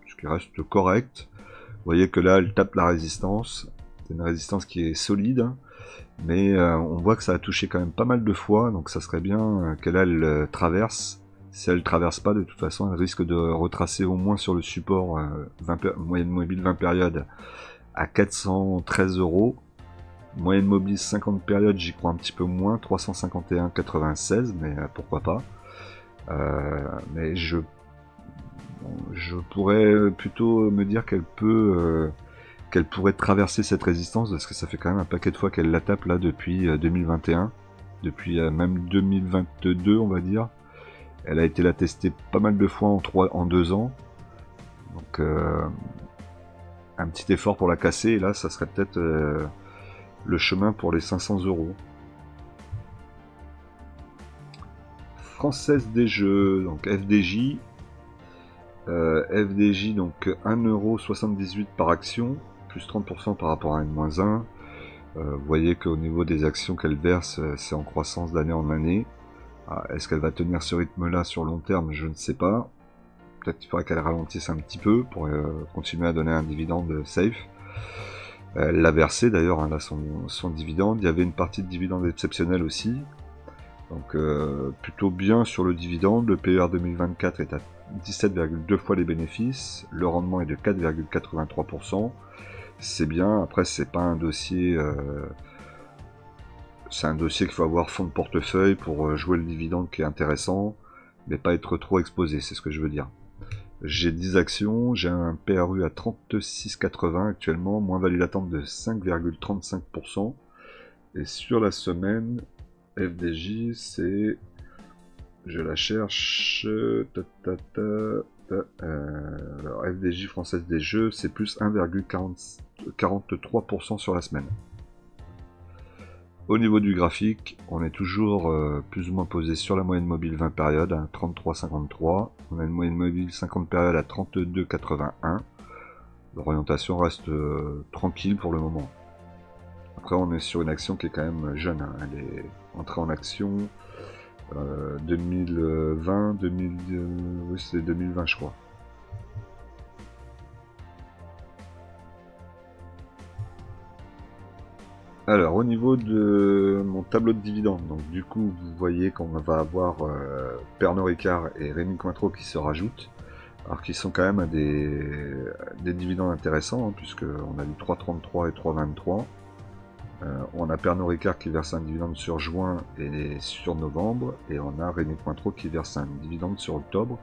ce qui reste correct. Vous voyez que là, elle tape la résistance. C'est une résistance qui est solide, mais on voit que ça a touché quand même pas mal de fois, donc ça serait bien qu'elle elle traverse. Si elle traverse pas, de toute façon, elle risque de retracer au moins sur le support moyenne mobile 20 périodes à 413 €. Moyenne mobile 50 périodes, j'y crois un petit peu moins, 351,96, mais pourquoi pas. Mais je pourrais plutôt me dire qu'elle pourrait traverser cette résistance, parce que ça fait quand même un paquet de fois qu'elle la tape là depuis 2021, depuis même 2022 on va dire. Elle a été la tester pas mal de fois en 2 ans, donc un petit effort pour la casser, et là ça serait peut-être le chemin pour les 500 €. Française des Jeux, donc FDJ. FDJ, donc 1,78 € par action, plus 30% par rapport à N-1. Vous voyez qu'au niveau des actions qu'elle verse, c'est en croissance d'année en année. Est-ce qu'elle va tenir ce rythme-là sur long terme? Je ne sais pas. Peut-être qu'il faudrait qu'elle ralentisse un petit peu pour continuer à donner un dividende safe. Elle l'a versé d'ailleurs, hein, là son dividende. Il y avait une partie de dividende exceptionnelle aussi. Donc plutôt bien sur le dividende. Le PER 2024 est à 17,2 fois les bénéfices. Le rendement est de 4,83%. C'est bien. Après, c'est pas un dossier... c'est un dossier qu'il faut avoir fond de portefeuille pour jouer le dividende qui est intéressant, mais pas être trop exposé, c'est ce que je veux dire. J'ai 10 actions, j'ai un PRU à 36,80 actuellement, moins value latente de 5,35%. Et sur la semaine, FDJ, c'est... Je la cherche... Alors, FDJ Française des Jeux, c'est plus 1,43% sur la semaine. Au niveau du graphique, on est toujours plus ou moins posé sur la moyenne mobile 20 périodes à 33,53. On a une moyenne mobile 50 périodes à 32,81. L'orientation reste tranquille pour le moment. Après, on est sur une action qui est quand même jeune, hein. Elle est entrée en action 2020, oui, c'est 2020 je crois. Alors, au niveau de mon tableau de dividendes, donc du coup, vous voyez qu'on va avoir Pernod Ricard et Rémy Cointreau qui se rajoutent, alors qu'ils sont quand même à des dividendes intéressants, hein, puisqu'on a du 3,33 et 3,23. On a Pernod Ricard qui verse un dividende sur juin et sur novembre, et on a Rémy Cointreau qui verse un dividende sur octobre.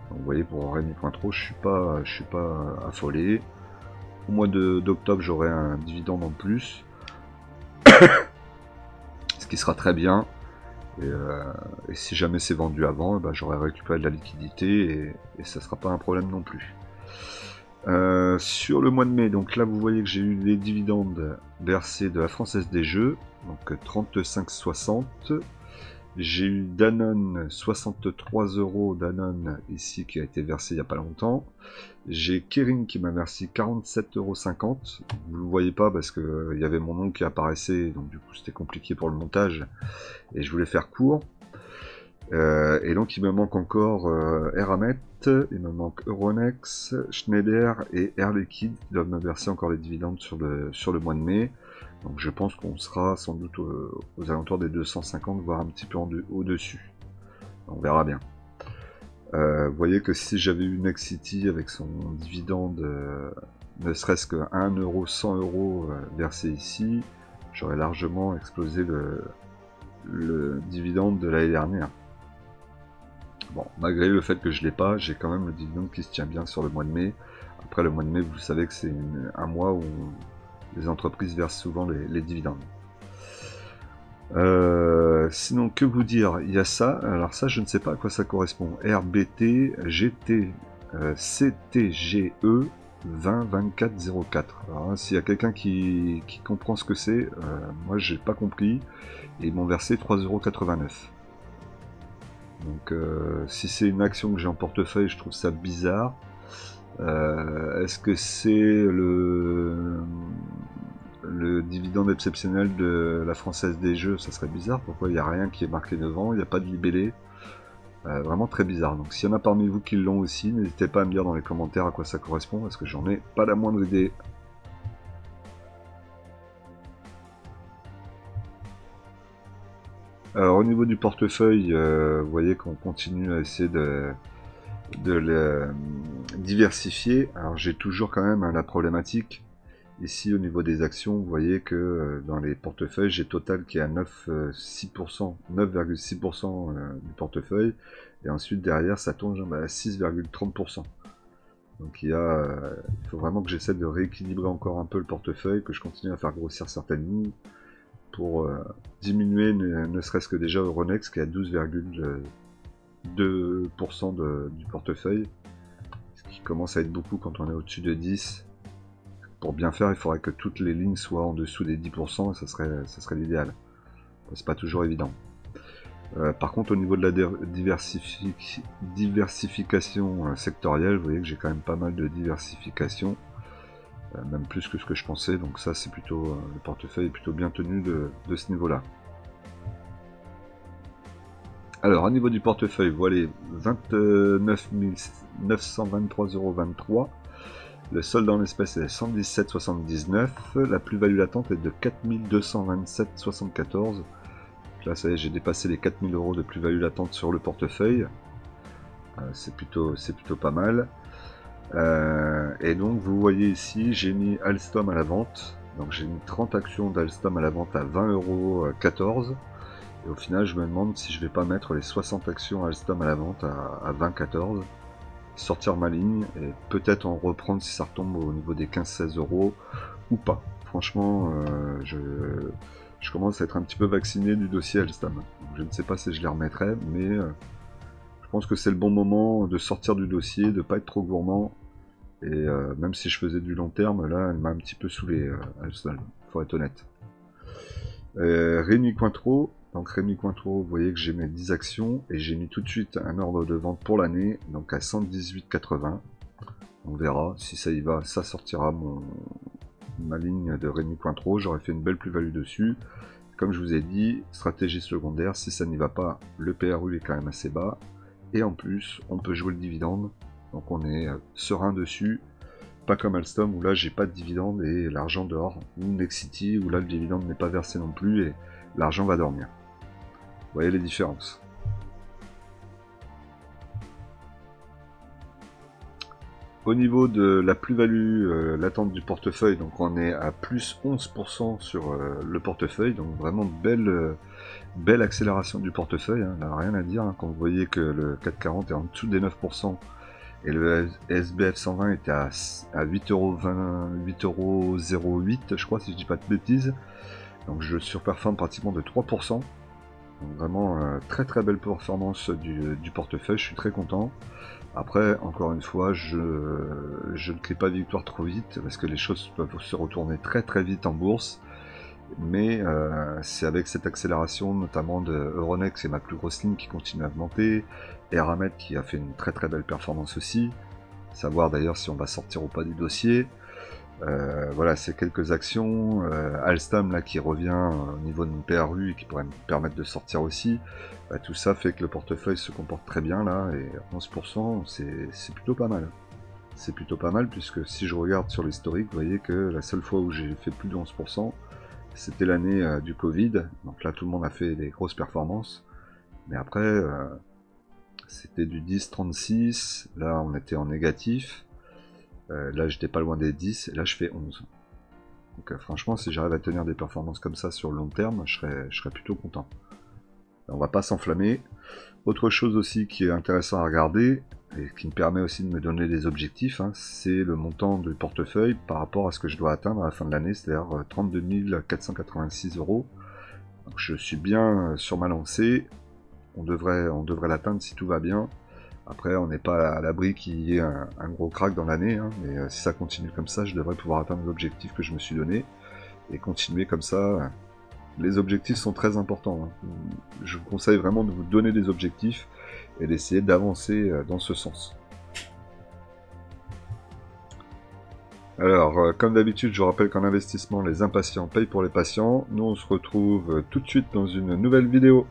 Donc, vous voyez, pour Rémy Cointreau, je suis pas affolé. Au mois d'octobre, j'aurai un dividende en plus, ce qui sera très bien. Et si jamais c'est vendu avant, ben, j'aurai récupéré de la liquidité et ça sera pas un problème non plus. Sur le mois de mai, donc là vous voyez que j'ai eu les dividendes versés de la Française des Jeux, donc 35,60. J'ai eu Danone, 63 € Danone ici qui a été versé il n'y a pas longtemps. J'ai Kering qui m'a versé 47,50 €. Vous ne le voyez pas parce que il y avait mon nom qui apparaissait, donc du coup c'était compliqué pour le montage et je voulais faire court. Et donc il me manque encore Eramet, il me manque Euronext, Schneider et Air Liquide qui doivent me verser encore les dividendes sur le mois de mai. Donc je pense qu'on sera sans doute aux alentours des 250, voire un petit peu au-dessus. On verra bien. Vous voyez que si j'avais eu Nexity avec son dividende, ne serait-ce que 1 €, 100 € versé ici, j'aurais largement explosé le dividende de l'année dernière. Bon, malgré le fait que je l'ai pas, j'ai quand même le dividende qui se tient bien sur le mois de mai. Après le mois de mai, vous savez que c'est un mois où les entreprises versent souvent les dividendes. Sinon, que vous dire? Il y a ça, alors ça je ne sais pas à quoi ça correspond. RBT, GT, CTGE, 20 24 04. Alors s'il y a quelqu'un qui comprend ce que c'est, moi j'ai pas compris, et ils m'ont versé 3,89 €. Donc si c'est une action que j'ai en portefeuille, je trouve ça bizarre. Est-ce que c'est le dividende exceptionnel de la Française des Jeux? Ça serait bizarre. Pourquoi il n'y a rien qui est marqué devant? Il n'y a pas de libellé. Vraiment très bizarre. Donc s'il y en a parmi vous qui l'ont aussi, n'hésitez pas à me dire dans les commentaires à quoi ça correspond, parce que j'en ai pas la moindre idée. Alors au niveau du portefeuille, vous voyez qu'on continue à essayer de le diversifier. Alors j'ai toujours quand même la problématique. Ici au niveau des actions, vous voyez que dans les portefeuilles, j'ai Total qui est à 9,6% du portefeuille, et ensuite derrière ça tombe à 6,30%. Donc il faut vraiment que j'essaie de rééquilibrer encore un peu le portefeuille, que je continue à faire grossir certaines lignes pour diminuer ne serait-ce que déjà Euronext qui est à 12,2% du portefeuille, ce qui commence à être beaucoup quand on est au-dessus de 10. Pour bien faire, il faudrait que toutes les lignes soient en dessous des 10%, et ça serait l'idéal. C'est pas toujours évident. Par contre, au niveau de la diversification sectorielle, vous voyez que j'ai quand même pas mal de diversification, même plus que ce que je pensais, donc ça c'est plutôt, le portefeuille est plutôt bien tenu de ce niveau-là. Alors, au niveau du portefeuille, voilà 29 923,23 €. Le solde en espèces est 117,79 €. La plus-value latente est de 4227,74 €. Là, ça y est, j'ai dépassé les 4000 € de plus-value latente sur le portefeuille. C'est plutôt pas mal. Et donc, vous voyez ici, j'ai mis Alstom à la vente. Donc, j'ai mis 30 actions d'Alstom à la vente à 20,14 €. Et au final, je me demande si je vais pas mettre les 60 actions Alstom à la vente à 20,14 €. Sortir ma ligne et peut-être en reprendre si ça retombe au niveau des 15-16 € ou pas. Franchement, je commence à être un petit peu vacciné du dossier Alstom. Donc, je ne sais pas si je les remettrai, mais je pense que c'est le bon moment de sortir du dossier, de ne pas être trop gourmand. Et même si je faisais du long terme, là, elle m'a un petit peu saoulé, Alstom, faut être honnête. Rémi Cointreau. Donc Rémi Cointreau, vous voyez que j'ai mes 10 actions et j'ai mis tout de suite un ordre de vente pour l'année, donc à 118,80. On verra si ça y va, ça sortira ma ligne de Rémi Cointreau. J'aurais fait une belle plus-value dessus. Comme je vous ai dit, stratégie secondaire, si ça n'y va pas, le PRU est quand même assez bas. Et en plus, on peut jouer le dividende, donc on est serein dessus. Pas comme Alstom où là j'ai pas de dividende et l'argent dort, ou Nexity où là le dividende n'est pas versé non plus et l'argent va dormir. Vous voyez les différences. Au niveau de la plus-value latente du portefeuille, donc on est à plus 11% sur le portefeuille, donc vraiment belle accélération du portefeuille, hein, là, rien à dire, hein, quand vous voyez que le 440 est en dessous des 9%, et le SBF 120 était à 8,08 €, je crois, si je dis pas de bêtises, donc je surperforme pratiquement de 3%. Donc vraiment très belle performance du portefeuille, je suis très content. Après, encore une fois, je ne crie pas victoire trop vite, parce que les choses peuvent se retourner très vite en bourse. Mais c'est avec cette accélération, notamment de Euronext, c'est ma plus grosse ligne qui continue à augmenter. Eramet qui a fait une très belle performance aussi. Savoir d'ailleurs si on va sortir ou pas du dossier. Voilà, c'est quelques actions. Alstom là qui revient au niveau de mon PRU et qui pourrait me permettre de sortir aussi. Tout ça fait que le portefeuille se comporte très bien là, et 11% c'est plutôt pas mal. C'est plutôt pas mal, puisque si je regarde sur l'historique, vous voyez que la seule fois où j'ai fait plus de 11%, c'était l'année du Covid. Donc là tout le monde a fait des grosses performances. Mais après, c'était du 10-36, là on était en négatif. Là j'étais pas loin des 10 et là je fais 11. Donc franchement si j'arrive à tenir des performances comme ça sur le long terme, je serais plutôt content. On va pas s'enflammer. Autre chose aussi qui est intéressant à regarder et qui me permet aussi de me donner des objectifs, hein, c'est le montant du portefeuille par rapport à ce que je dois atteindre à la fin de l'année, c'est-à-dire 32 486 €. Donc je suis bien sur ma lancée. On devrait l'atteindre si tout va bien. Après, on n'est pas à l'abri qu'il y ait un gros crack dans l'année, hein, mais si ça continue comme ça, je devrais pouvoir atteindre l'objectif que je me suis donné, et continuer comme ça. Les objectifs sont très importants, hein. Je vous conseille vraiment de vous donner des objectifs, et d'essayer d'avancer dans ce sens. Alors, comme d'habitude, je vous rappelle qu'en investissement, les impatients payent pour les patients. Nous, on se retrouve tout de suite dans une nouvelle vidéo.